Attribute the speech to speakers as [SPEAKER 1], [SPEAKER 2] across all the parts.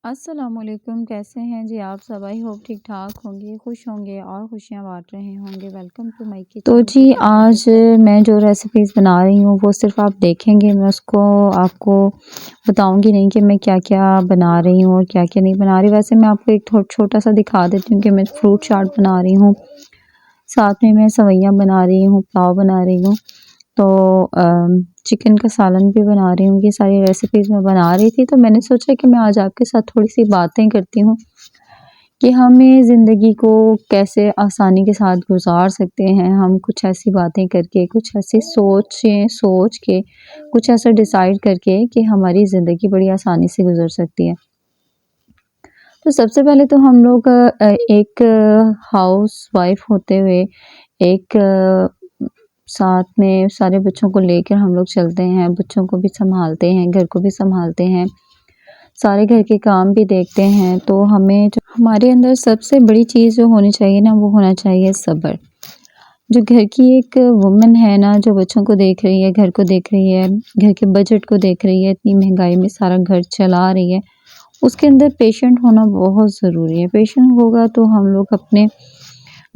[SPEAKER 1] अस्सलामुअलैकुम, कैसे हैं जी आप सब? आई होप ठीक ठाक होंगे, खुश होंगे और खुशियाँ बांट रहे होंगे। Welcome to my kitchen. तो जी आज मैं जो रेसिपीज़ बना रही हूँ वो सिर्फ आप देखेंगे, मैं उसको आपको बताऊंगी नहीं कि मैं क्या क्या बना रही हूँ और क्या क्या नहीं बना रही। वैसे मैं आपको एक छोटा सा दिखा देती हूँ कि मैं फ्रूट चाट बना रही हूँ, साथ में मैं सवैयाँ बना रही हूँ, पुलाव बना रही हूँ, तो चिकन का सालन भी बना रही हूँ। ये सारी रेसिपीज़ मैं बना रही थी, तो मैंने सोचा कि मैं आज आपके साथ थोड़ी-सी बातें करती हूँ कि हमें ज़िंदगी को कैसे आसानी के साथ गुज़ार सकते हैं। हम कुछ ऐसी बातें करके, कुछ ऐसी सोच के, कुछ ऐसा डिसाइड करके कि हमारी ज़िंदगी बड़ी आसानी से गुज़र सकती है। तो सबसे पहले तो हम लोग एक हाउसवाइफ़ होते हुए एक साथ में सारे बच्चों को लेकर हम लोग चलते हैं, बच्चों को भी सँभालते हैं, घर को भी सँभालते हैं, सारे घर के काम भी देखते हैं। तो हमें जो हमारे अंदर सबसे बड़ी चीज़ जो होनी चाहिए ना, वो होना चाहिए सब्र। जो घर की एक वुमन है ना, जो बच्चों को देख रही है, घर को देख रही है, घर के बजट को देख रही है, इतनी महँगाई में सारा घर चला रही है, उसके अंदर पेशेंट होना बहुत ज़रूरी है। पेशेंट होगा तो हम लोग अपने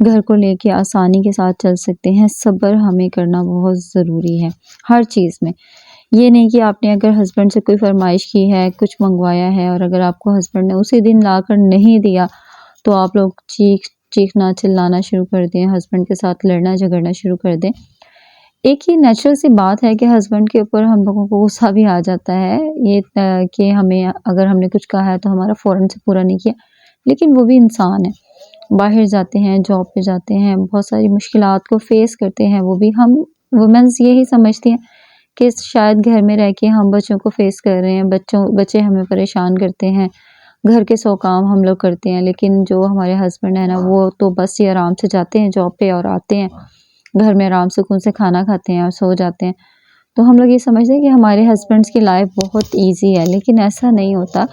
[SPEAKER 1] घर को लेके आसानी के साथ चल सकते हैं। सब्र हमें करना बहुत ज़रूरी है, हर चीज़ में। ये नहीं कि आपने अगर हस्बैंड से कोई फ़रमाइश की है, कुछ मँगवाया है और अगर आपको हस्बैंड ने उसी दिन लाकर नहीं दिया, तो आप लोग चीखना, चिल्लाना शुरू कर दें, हस्बैंड के साथ लड़ना झगड़ना शुरू कर दें। एक ये नेचुरल सी बात है कि हस्बैंड के ऊपर हम लोगों को गुस्सा भी आ जाता है, ये कि हमें अगर हमने कुछ कहा है तो हमारा फ़ौरन से पूरा नहीं किया, लेकिन वो भी इंसान है। बाहर जाते हैं, जॉब पे जाते हैं, बहुत सारी मुश्किलात को फ़ेस करते हैं वो भी। हम वुमेन्स यही समझती हैं कि शायद घर में रह के हम बच्चों को फ़ेस कर रहे हैं, बच्चे हमें परेशान करते हैं, घर के 100 काम हम लोग करते हैं, लेकिन जो हमारे हस्बैंड हैं ना, वो तो बस ये आराम से जाते हैं जॉब पे और आते हैं, घर में आराम सुकून से खाना खाते हैं और सो जाते हैं। तो हम लोग ये समझते हैं कि हमारे हस्बैंड्स की लाइफ़ बहुत ईज़ी है, लेकिन ऐसा नहीं होता।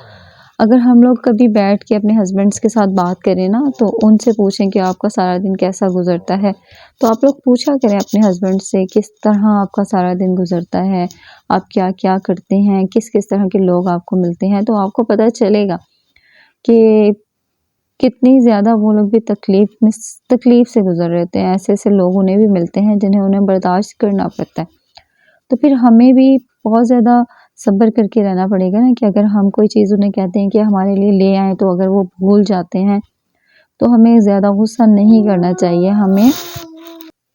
[SPEAKER 1] अगर हम लोग कभी बैठ के अपने हस्बैंड्स के साथ बात करें ना, तो उनसे पूछें कि आपका सारा दिन कैसा गुज़रता है। तो आप लोग पूछा करें अपने हस्बैंड से किस तरह आपका सारा दिन गुज़रता है, आप क्या-क्या करते हैं, किस-किस तरह के लोग आपको मिलते हैं, तो आपको पता चलेगा कि कितनी ज़्यादा वो लोग भी तकलीफ़ से गुज़र रहे होते हैं। ऐसे-ऐसे लोग उन्हें भी मिलते हैं जिन्हें उन्हें बर्दाश्त करना पड़ता है। तो फिर हमें भी बहुत ज़्यादा सब्र करके रहना पड़ेगा ना कि अगर हम कोई चीज़ उन्हें कहते हैं कि हमारे लिए ले आएँ, तो अगर वो भूल जाते हैं, तो हमें ज़्यादा गुस्सा नहीं करना चाहिए। हमें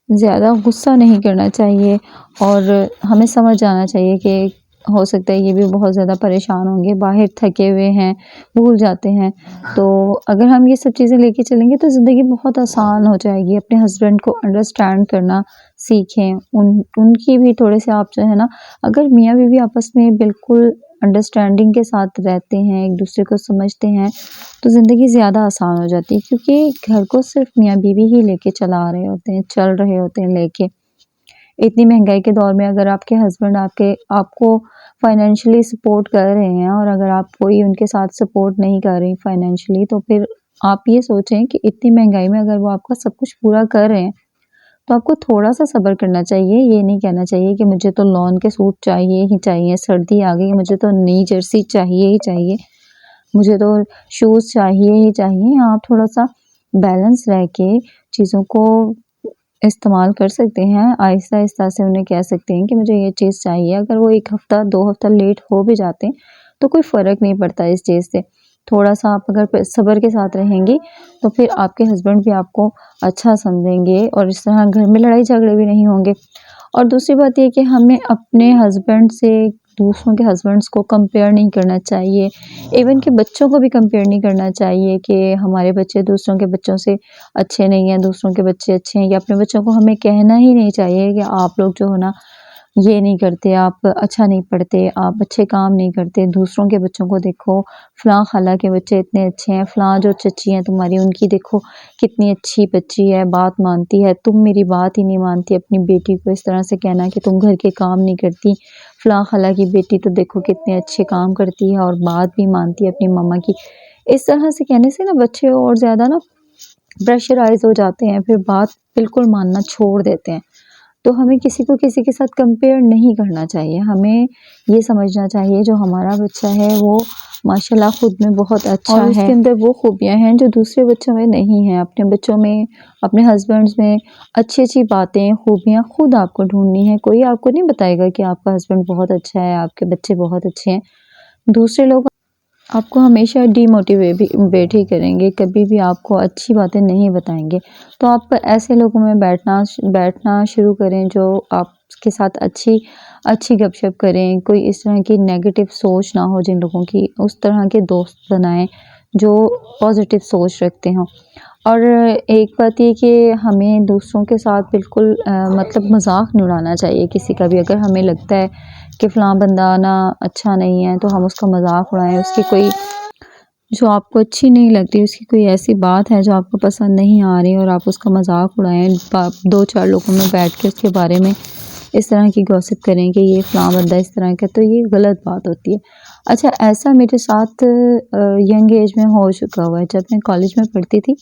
[SPEAKER 1] ज़्यादा गुस्सा नहीं करना चाहिए और हमें समझ जाना चाहिए कि हो सकता है ये भी बहुत ज़्यादा परेशान होंगे, बाहर थके हुए हैं, भूल जाते हैं। तो अगर हम ये सब चीज़ें लेके चलेंगे तो ज़िंदगी बहुत आसान हो जाएगी। अपने हस्बैंड को अंडरस्टैंड करना सीखें, उनकी भी थोड़े से आप जो है ना, अगर मियाँ-बीवी आपस में बिल्कुल अंडरस्टैंडिंग के साथ रहते हैं, एक-दूसरे को समझते हैं, तो ज़िंदगी ज़्यादा आसान हो जाती है क्योंकि घर को सिर्फ़ मियाँ-बीवी ही लेके चला रहे होते हैं, चल रहे होते हैं लेके। इतनी महँगाई के दौर में अगर आपके हस्बैंड आपको फाइनेंशियली सपोर्ट कर रहे हैं और अगर आप कोई उनके साथ सपोर्ट नहीं कर रही फाइनेंशियली, तो फिर आप ये सोचें कि इतनी महँगाई में अगर वो आपका सब कुछ पूरा कर रहे हैं, तो आपको थोड़ा-सा सब्र करना चाहिए। ये नहीं कहना चाहिए कि मुझे तो लॉन के सूट चाहिए ही चाहिए, सर्दी आ गई, मुझे तो नई जर्सी चाहिए ही चाहिए, मुझे तो शूज़ चाहिए ही चाहिए। आप थोड़ा-सा बैलेंस रह के चीज़ों को इस्तेमाल कर सकते हैं। आहिस्ता-आहिस्ता से उन्हें कह सकते हैं कि मुझे ये चीज़ चाहिए। अगर वो 1 हफ़्ता, 2 हफ़्ता लेट हो भी जाते हैं, तो कोई फ़र्क नहीं पड़ता इस चीज़ से। थोड़ा-सा आप अगर प सब्र के साथ रहेंगी, तो फिर आपके हस्बैंड भी आपको अच्छा समझेंगे और इस तरह घर में लड़ाई-झगड़े भी नहीं होंगे। और दूसरी बात ये है कि हमें अपने हस्बैंड से दूसरों के हस्बैंड्स को कंपेयर नहीं करना चाहिए। इवन कि बच्चों को भी कंपेयर नहीं करना चाहिए कि हमारे बच्चे दूसरों के बच्चों से अच्छे नहीं हैं, दूसरों के बच्चे अच्छे हैं, या अपने बच्चों को हमें कहना ही नहीं चाहिए कि आप लोग जो हो ना, ये नहीं करते, आप अच्छा नहीं पढ़ते, आप अच्छे काम नहीं करते, दूसरों के बच्चों को देखो, फलाँ खाला के बच्चे इतने अच्छे हैं, फलाँ जो चच्ची हैं तुम्हारी उनकी देखो कितनी अच्छी बच्ची है, बात मानती है, तुम मेरी बात ही नहीं मानती। अपनी बेटी को इस तरह से कहना कि तुम घर के काम नहीं करती, फलाँ खाला की बेटी तो देखो कितने अच्छे काम करती है और बात भी मानती है अपनी मम्मा की। इस तरह से कहने से ना बच्चे और ज़्यादा ना प्रेशराइज़ हो जाते हैं, फिर बात बिल्कुल मानना छोड़ देते हैं। तो हमें किसी को किसी के साथ कंपेयर नहीं करना चाहिए। हमें ये समझना चाहिए जो हमारा बच्चा है वो माशाल्लाह खुद में बहुत अच्छा है और उसके अंदर वो खूबियाँ हैं जो दूसरे बच्चों में नहीं हैं। अपने बच्चों में, अपने हस्बैंड्स में अच्छी-अच्छी बातें, खूबियाँ खुद आपको ढूँढनी है। कोई आपको नहीं बताएगा कि आपका हस्बैंड बहुत अच्छा है, आपके बच्चे बहुत अच्छे हैं। दूसरे लोग आपको हमेशा वेट ही करेंगे, कभी भी आपको अच्छी बातें नहीं बताएँगे। तो आप ऐसे लोगों में बैठना शुरू करें जो आपके साथ अच्छी गपशप करें, कोई इस तरह की नेगेटिव सोच ना हो जिन लोगों की, उस तरह के दोस्त बनाएँ जो पॉज़िटिव सोच रखते हों। और एक बात ये कि हमें दूसरों के साथ बिल्कुल मतलब मज़ाक नहीं उड़ाना चाहिए किसी का भी। अगर हमें लगता है कि फ़लाँ बंदा ना अच्छा नहीं है, तो हम उसका मज़ाक उड़ाएँ, उसकी कोई जो आपको अच्छी नहीं लगती, उसकी कोई ऐसी बात है जो आपको पसंद नहीं आ रही और आप उसका मज़ाक उड़ाएँ, 2-4 लोगों में बैठ के उसके बारे में इस तरह की गॉसिप करें कि ये फ़लाँ बंदा इस तरह का, तो ये गलत बात होती है। अच्छा, ऐसा मेरे साथ यंग एज में हो चुका हुआ है। जब मैं कॉलेज में पढ़ती थी,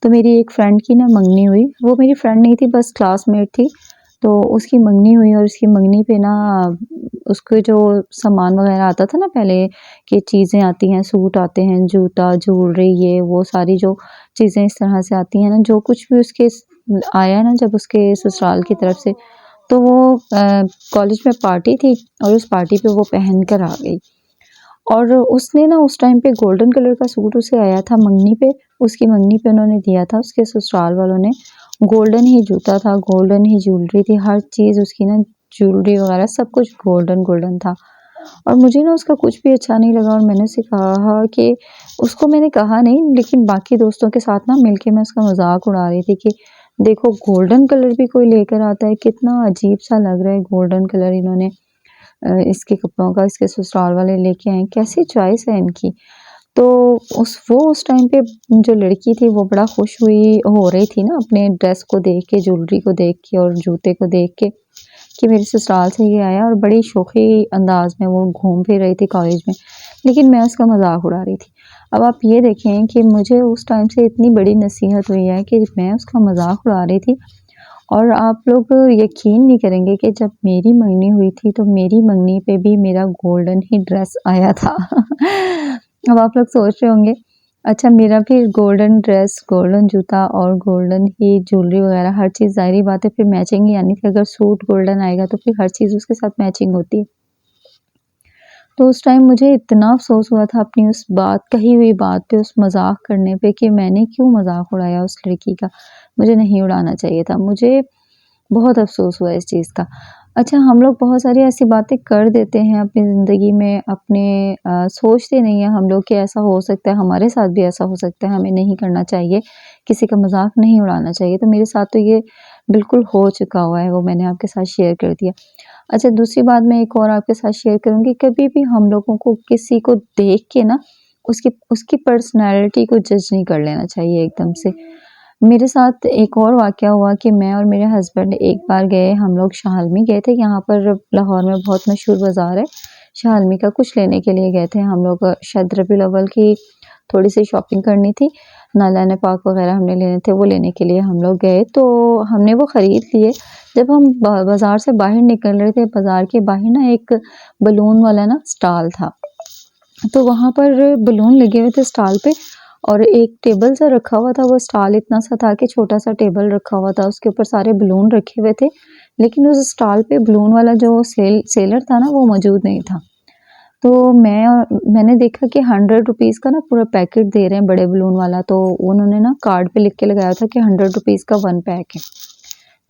[SPEAKER 1] तो मेरी एक फ्रेंड की ना मंगनी हुई। वो मेरी फ्रेंड नहीं थी, बस क्लासमेट थी। तो उसकी मंगनी हुई और उसकी मंगनी पे ना उसके जो सामान वग़ैरह आता था ना पहले कि चीज़ें आती हैं, सूट आते हैं, जूता, ज्वेलरी, ये वो सारी जो चीज़ें इस तरह से आती हैं ना, जो कुछ भी उसके आया ना जब उसके ससुराल की तरफ से, तो वो कॉलेज में पार्टी थी और उस पार्टी पे वो पहन कर आ गई। और उसने ना उस टाइम पे गोल्डन कलर का सूट उसे आया था मंगनी पे, उसकी मंगनी पे उन्होंने दिया था उसके ससुराल वालों ने। गोल्डन ही जूता था, गोल्डन ही ज्वेलरी थी, हर चीज़ उसकी ना ज्वेलरी वगैरह सब कुछ गोल्डन था। और मुझे ना उसका कुछ भी अच्छा नहीं लगा और मैंने उसे कहा कि उसको मैंने कहा नहीं, लेकिन बाकी दोस्तों के साथ ना मिलके मैं उसका मज़ाक उड़ा रही थी कि देखो गोल्डन कलर भी कोई लेकर आता है, कितना अजीब-सा लग रहा है गोल्डन कलर इन्होंने इसके कपड़ों का इसके ससुराल वाले लेके आए हैं, कैसी चॉइस है इनकी। तो उस टाइम पे जो लड़की थी वो बड़ा खुश हो रही थी ना अपने ड्रेस को देख के, ज्वेलरी को देख के और जूते को देख के कि मेरे ससुराल से ये आया, और बड़ी शोखी अंदाज में वो घूम फिर रही थी कॉलेज में। लेकिन मैं उसका मज़ाक उड़ा रही थी। अब आप ये देखें कि मुझे उस टाइम से इतनी बड़ी नसीहत हुई है कि मैं उसका मज़ाक उड़ा रही थी और आप लोग यकीन नहीं करेंगे कि जब मेरी मंगनी हुई थी, तो मेरी मंगनी पे भी मेरा गोल्डन ही ड्रेस आया था। अब आप लोग सोच रहे होंगे, अच्छा मेरा फिर गोल्डन ड्रेस, गोल्डन जूता और गोल्डन ही ज्वेलरी वगैरह हर चीज़ ज़ाहिर-सी बात है फिर मैचिंग ही आनी थी। अगर सूट गोल्डन आएगा तो फिर हर चीज़ उसके साथ मैचिंग होती है। तो उस टाइम मुझे इतना अफ़सोस हुआ था अपनी उस कही हुई बात पे, उस मज़ाक करने पे कि मैंने क्यों मज़ाक उड़ाया उस लड़की का। मुझे नहीं उड़ाना चाहिए था। मुझे बहुत अफ़सोस हुआ इस चीज़ का। अच्छा, हम लोग बहुत सारी ऐसी बातें कर देते हैं अपनी ज़िंदगी में, सोचते नहीं हैं हम लोग कि ऐसा हो सकता है, हमारे साथ भी ऐसा हो सकता है, हमें नहीं करना चाहिए, किसी का मज़ाक नहीं उड़ाना चाहिए। तो मेरे साथ तो ये बिल्कुल हो चुका हुआ है, वो मैंने आपके साथ शेयर कर दिया। अच्छा, दूसरी बात मैं एक और आपके साथ शेयर करूँगी, कभी भी हम लोगों को किसी को देख के ना उसकी उसकी पर्सनैलिटी को जज नहीं कर लेना चाहिए एकदम से। मेरे साथ एक और वाक़या हुआ कि मैं और मेरे हस्बैंड एक बार गए, हम लोग शाहलमी गए थे, यहाँ पर लाहौर में बहुत मशहूर बाज़ार है, शाहलमी का कुछ लेने के लिए गए थे हम लोग। शायद रबीउल अव्वल की थोड़ी-सी शॉपिंग करनी थी, नाज़ान पाक वग़ैरह हमने लेने थे, वो लेने के लिए हम लोग गए, तो हमने वो ख़रीद लिए। जब हम बाज़ार से बाहर निकल रहे थे, बाज़ार के बाहर ना एक बलून वाला ना स्टॉल था, तो वहाँ पर बलून लगे हुए थे स्टॉल पे और एक टेबल सा रखा हुआ था। वो स्टॉल इतना सा था कि छोटा-सा टेबल रखा हुआ था, उसके ऊपर सारे बलून रखे हुए थे, लेकिन उस स्टॉल पे बलून वाला जो सेलर था ना, वो मौजूद नहीं था। तो मैंने देखा कि ₹100 का ना पूरा पैकेट दे रहे हैं बड़े बलून वाला, तो उन्होंने ना कार्ड पे लिख के लगाया था कि ₹100 का 1 पैक है।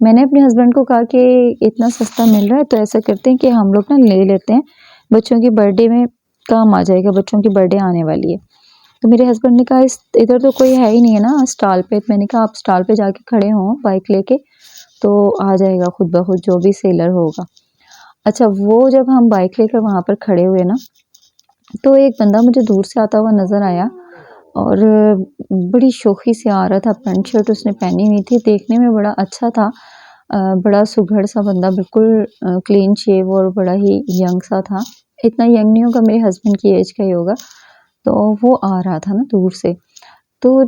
[SPEAKER 1] मैंने अपने हस्बैंड को कहा कि इतना सस्ता मिल रहा है तो ऐसा करते हैं कि हम लोग ना ले लेते हैं, बच्चों की बर्थडे में काम आ जाएगा, बच्चों की बर्थडे आने वाली है। तो मेरे हस्बैंड ने कहा इस इधर तो कोई है ही नहीं है ना स्टॉल पे। मैंने कहा आप स्टॉल पे जाके खड़े हों बाइक लेके, तो आ जाएगा खुद ब खुद जो भी सेलर होगा। अच्छा, वो जब हम बाइक लेकर वहाँ पर खड़े हुए ना, तो एक बंदा मुझे दूर से आता हुआ नज़र आया और बड़ी शोखी से आ रहा था, पैंट शर्ट उसने पहनी हुई थी, देखने में बड़ा अच्छा था। बड़ा सुघड़ सा बंदा, बिल्कुल क्लीन शेव और बड़ा ही यंग सा था। इतना यंग नहीं होगा, मेरे हस्बैंड की एज का ही होगा। तो वो आ रहा था ना दूर से, तो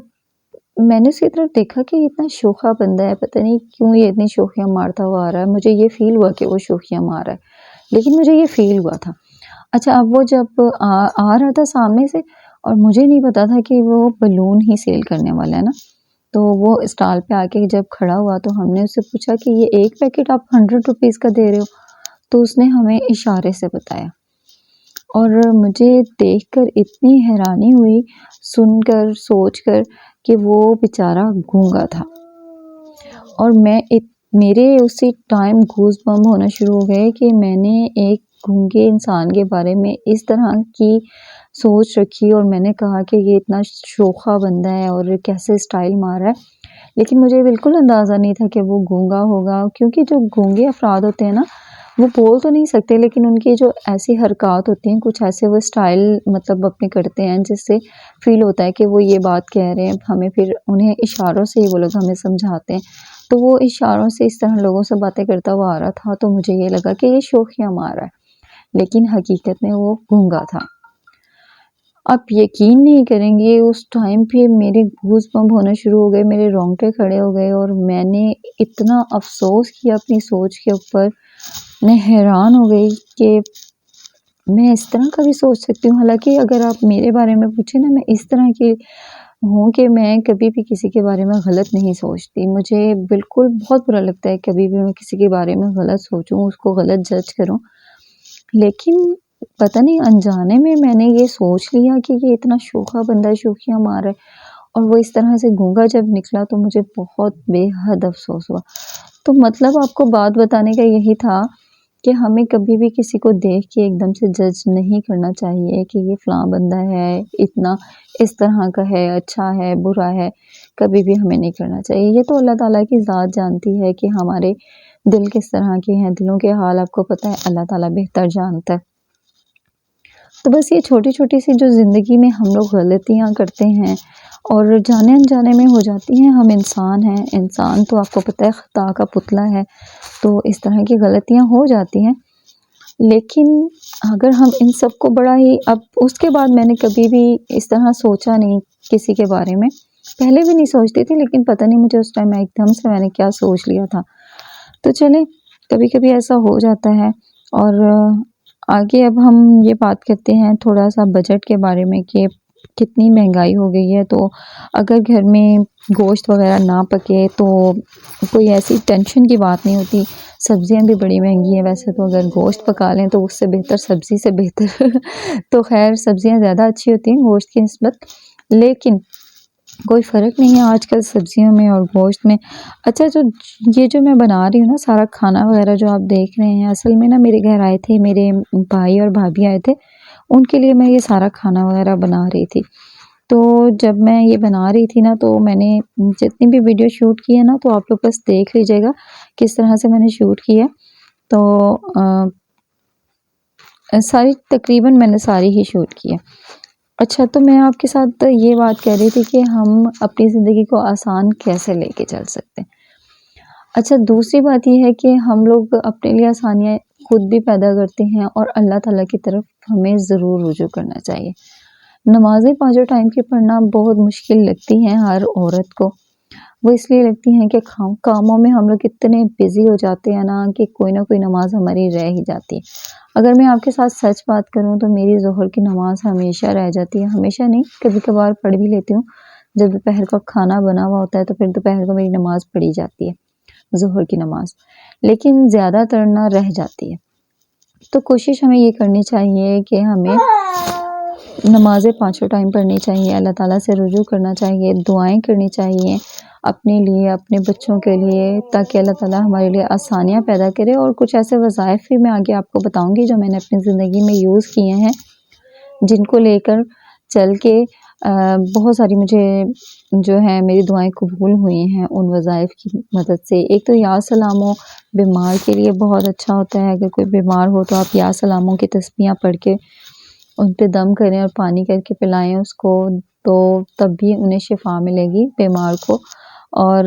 [SPEAKER 1] मैंने उसकी तरफ देखा कि ये इतना शोखा बंदा है, पता नहीं क्यों ये इतनी शोखियाँ मारता हुआ आ रहा है। मुझे ये फ़ील हुआ कि वो शोखियाँ मार रहा है, लेकिन मुझे ये फ़ील हुआ था। अच्छा, अब वो जब आ रहा था सामने से और मुझे नहीं पता था कि वो बलून ही सेल करने वाला है ना। तो वो स्टॉल पे आके जब खड़ा हुआ तो हमने उससे पूछा कि ये एक पैकेट आप 100 रुपीज़ का दे रहे हो? तो उसने हमें इशारे से बताया और मुझे देखकर इतनी हैरानी हुई, सुनकर, सोचकर कि वो बेचारा गूँगा था और मेरे उसी टाइम गूज़बम्प होना शुरू हो गए कि मैंने एक गूंगे इंसान के बारे में इस तरह की सोच रखी और मैंने कहा कि ये इतना शोखा बंदा है और कैसे स्टाइल मार रहा है। लेकिन मुझे बिल्कुल अंदाज़ा नहीं था कि वो गूंगा होगा, क्योंकि जो गूंगे अफराद होते हैं ना, वो बोल तो नहीं सकते, लेकिन उनकी जो ऐसी हरकत होती हैं, कुछ ऐसे वो स्टाइल मतलब अपने करते हैं जिससे फ़ील होता है कि वो ये बात कह रहे हैं। हमें फिर उन्हें इशारों से ही वो लोग हमें समझाते हैं। तो वो इशारों से इस तरह लोगों से बातें करता हुआ आ रहा था, तो मुझे ये लगा कि ये शोखियाँ मार रहा है, लेकिन हकीकत में वो गूंगा था। आप यकीन नहीं करेंगे, उस टाइम पे मेरे गूज़बम्प होना शुरू हो गए, मेरे रोंगटे खड़े हो गए और मैंने इतना अफ़सोस किया अपनी सोच के ऊपर। मैं हैरान हो गई कि मैं इस तरह का भी सोच सकती हूँ। हालाँकि अगर आप मेरे बारे में पूछे ना, मैं इस तरह की हूँ कि मैं कभी भी किसी के बारे में गलत नहीं सोचती। मुझे बिल्कुल बहुत बुरा लगता है कभी भी मैं किसी के बारे में गलत सोचूँ, उसको गलत जज करूँ। लेकिन पता नहीं अनजाने में मैंने ये सोच लिया कि ये इतना शोखा बंदा है, शोखियाँ मार रहा है और वो इस तरह से गूँगा जब निकला तो मुझे बहुत बेहद अफ़सोस हुआ। तो मतलब आपको बात बताने का यही था कि हमें कभी भी किसी को देख के एकदम से जज नहीं करना चाहिए कि ये फ़लाँ बंदा है, इतना इस तरह का है, अच्छा है, बुरा है, कभी भी हमें नहीं करना चाहिए। ये तो अल्लाह ताला की ज़ात जानती है कि हमारे दिल किस तरह के हैं, दिलों के हाल आपको पता है, अल्लाह ताला बेहतर जानता है। तो बस ये छोटी-छोटी सी जो ज़िंदगी में हम लोग गलतियाँ करते हैं और जाने-अनजाने में हो जाती हैं, हम इंसान हैं, इंसान तो आपको पता है ख़ता का पुतला है, तो इस तरह की गलतियाँ हो जाती हैं। लेकिन अगर हम इन सब को बड़ा ही अब उसके बाद मैंने कभी भी इस तरह सोचा नहीं किसी के बारे में। पहले भी नहीं सोचती थी, लेकिन पता नहीं मुझे उस टाइम एकदम से मैंने क्या सोच लिया था। तो चलें, कभी-कभी ऐसा हो जाता है और आगे अब हम ये बात करते हैं थोड़ा-सा बजट के बारे में कि कितनी महँगाई हो गई है, तो अगर घर में गोश्त वग़ैरह ना पके तो कोई ऐसी टेंशन की बात नहीं होती। सब्ज़ियाँ भी बड़ी महँगी हैं, वैसे तो अगर गोश्त पका लें तो उससे बेहतर सब्ज़ी से बेहतर तो ख़ैर सब्ज़ियाँ ज़्यादा अच्छी होती हैं गोश्त की निस्बत, लेकिन कोई फ़र्क नहीं है आजकल सब्ज़ियों में और गोश्त में। अच्छा, जो मैं बना रही हूँ ना सारा खाना वग़ैरह जो आप देख रहे हैं, असल में ना मेरे घर आए थे मेरे भाई और भाभी आए थे, उनके लिए मैं ये सारा खाना वग़ैरह बना रही थी। तो जब मैं ये बना रही थी ना, तो मैंने जितनी भी वीडियो शूट की है ना, तो आप लोग बस देख लीजिएगा किस तरह से मैंने शूट किया। तो सारी तकरीबन मैंने सारी ही शूट की है। अच्छा, तो मैं आपके साथ ये बात कर रही थी कि हम अपनी ज़िंदगी को आसान कैसे लेके चल सकते हैं। अच्छा, दूसरी बात ये है कि हम लोग अपने लिए आसानियाँ खुद भी पैदा करते हैं और अल्लाह ताला की तरफ हमें ज़रूर रुजू करना चाहिए। नमाज़ें पाँचों टाइम की पढ़ना बहुत मुश्किल लगती हैं हर औरत को। वो इसलिए लगती हैं कि कामों में हम लोग इतने बिज़ी हो जाते हैं ना कि कोई ना कोई नमाज़ हमारी रह ही जाती है। अगर मैं आपके साथ सच बात करूँ तो मेरी ज़ोहर की नमाज़ हमेशा रह जाती है, हमेशा नहीं, कभी-कभार पढ़ भी लेती हूँ। जब दोपहर का खाना बना हुआ होता है तो फिर दोपहर को मेरी नमाज़ पढ़ी जाती है, ज़ोहर की नमाज़, लेकिन ज़्यादातर ना रह जाती है। तो कोशिश हमें ये करनी चाहिए कि हमें नमाज़ें पाँचों टाइम पढ़नी चाहिए, अल्लाह ताला से रुजू करना चाहिए, दुआएँ करनी चाहिए अपने लिए, अपने बच्चों के लिए, ताकि अल्लाह ताला हमारे लिए आसानियाँ पैदा करे। और कुछ ऐसे वज़ाइफ़ भी मैं आगे आपको बताऊँगी जो मैंने अपनी ज़िंदगी में यूज़ किए हैं, जिनको लेकर चल के बहुत सारी मुझे जो है मेरी दुआएँ कबूल हुई हैं उन वज़ाइफ़ की मदद से। एक तो या सलामो बीमार के लिए बहुत अच्छा होता है, अगर कोई बीमार हो तो आप या सलामों की तस्बीहां पढ़ के उन पे दम करें और पानी करके पिलाएँ उसको, तो तब भी उन्हें शिफ़ा मिलेगी बीमार को। और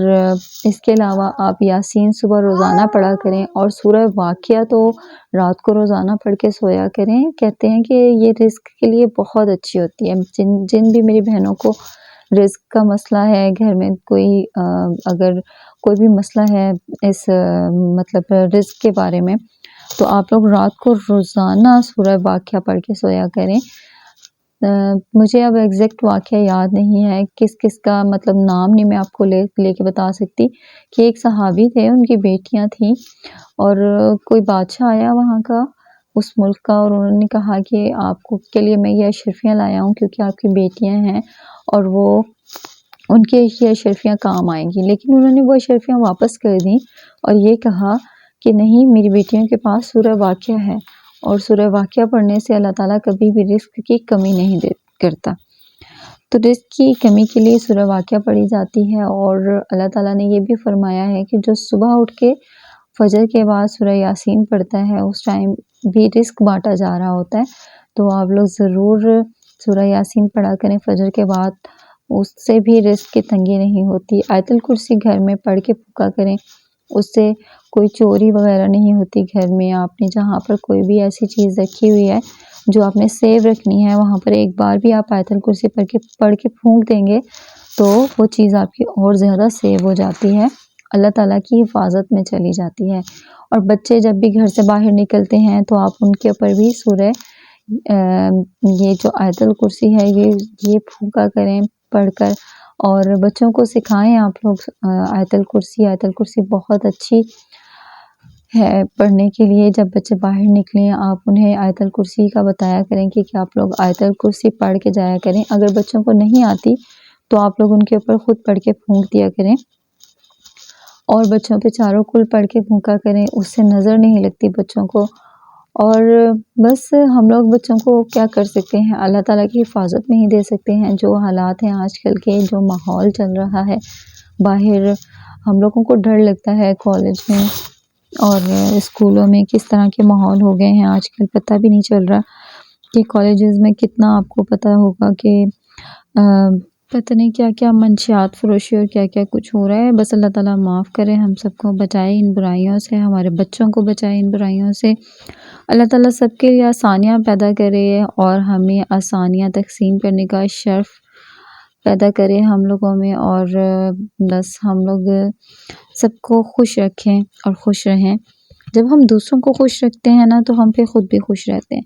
[SPEAKER 1] इसके अलावा आप यासीन सुबह रोज़ाना पढ़ा करें और सूरह वाक़िया तो रात को रोज़ाना पढ़ के सोया करें। कहते हैं कि ये रिज़्क के लिए बहुत अच्छी होती है। जिन जिन भी मेरी बहनों को रिस्क का मसला है घर में, कोई अगर कोई भी मसला है इस मतलब रिस्क के बारे में, तो आप लोग रात को रोज़ाना सूरह वाक़िया पढ़ के सोया करें। मुझे अब एग्ज़ैक्ट वाक़या याद नहीं है किस-किस का मतलब नाम नहीं मैं आपको लेके बता सकती कि एक सहाबी थे, उनकी बेटियाँ थीं और कोई बादशाह आया वहाँ का, उस मुल्क का, और उन्होंने कहा कि आपको के लिए मैं ये अशरफियाँ लाया हूँ क्योंकि आपकी बेटियाँ हैं और वो उनके ये अशरफियाँ काम आएँगी। लेकिन उन्होंने वो अशरफियाँ वापस कर दी और ये कहा कि नहीं, मेरी बेटियों के पास सूरह वाक़िया है और सूरह वाक़िया पढ़ने से अल्लाह ताला कभी भी रिज़्क की कमी नहीं करता। तो रिज़्क की कमी के लिए सूरह वाक़िया पढ़ी जाती है और अल्लाह ताला ने ये भी फ़रमाया है कि जो सुबह उठ के फ़जर के बाद सूरह यासीन पढ़ता है, उस टाइम भी रिज़्क बाँटा जा रहा होता है। तो आप लोग ज़रूर सूरह यासीन पढ़ा करें फ़जर के बाद, उससे भी रिज़्क की तंगी नहीं होती। आयतुल कुर्सी घर में पढ़ के पूका करें, उससे कोई चोरी वग़ैरह नहीं होती घर में। आपने जहाँ पर कोई भी ऐसी चीज़ रखी हुई है, जो आपने सेव रखनी है, वहाँ पर एक बार भी आप आयतुल कुर्सी पढ़ के फूँक देंगे, तो वो चीज़ आपकी और ज़्यादा सेव हो जाती है, अल्लाह ताला की हिफ़ाज़त में चली जाती है। और बच्चे जब भी घर से बाहर निकलते हैं, तो आप उनके ऊपर भी सूरह ये जो आयतुल कुर्सी है, ये फूँका करें पढ़कर और बच्चों को सिखाएँ आप लोग आयतुल कुर्सी बहुत अच्छी है पढ़ने के लिए। जब बच्चे बाहर निकलें, आप उन्हें आयतुल कुर्सी का बताया करें कि आप लोग आयतुल कुर्सी पढ़ के जाया करें। अगर बच्चों को नहीं आती, तो आप लोग उनके ऊपर खुद पढ़ के फूँक दिया करें और बच्चों पे चारों कुल पढ़ के फूँका करें, उससे नज़र नहीं लगती बच्चों को। और बस हम लोग बच्चों को क्या कर सकते हैं, अल्लाह ताला की हिफ़ाज़त में ही दे सकते हैं। जो हालात हैं आजकल के, जो माहौल चल रहा है बाहर, हम लोगों को डर लगता है कॉलेज में और स्कूलों में किस तरह के माहौल हो गए हैं आजकल, पता भी नहीं चल रहा कि कॉलेजेस में कितना, आपको पता होगा कि पता नहीं क्या-क्या मंशियात फ़रोशी और क्या-क्या कुछ हो रहा है। बस अल्लाह ताला माफ़ करे, हम सबको बचाए इन बुराइयों से, हमारे बच्चों को बचाए इन बुराइयों से। अल्लाह ताला सबके लिए आसानियाँ पैदा करे और हमें आसानियाँ तक़सीम करने का शर्फ़ पैदा करे हम लोगों में और बस हम लोग सबको खुश रखें और खुश रहें। जब हम दूसरों को खुश रखते हैं ना, तो हम फिर खुद भी खुश रहते हैं।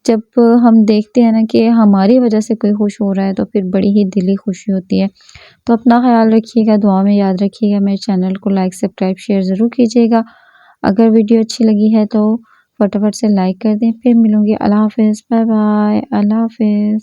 [SPEAKER 1] जब हम देखते हैं ना कि हमारी वजह से कोई खुश हो रहा है, तो फिर बड़ी ही दिली खुशी होती है। तो अपना ख़्याल रखिएगा, दुआ में याद रखिएगा। मेरे चैनल को लाइक, सब्सक्राइब, शेयर ज़रूर कीजिएगा। अगर वीडियो अच्छी लगी है तो फटाफट से लाइक कर दें। फिर मिलूँगी। अल्लाह हाफ़िज़, बाय बाय, अल्लाह हाफ़िज़।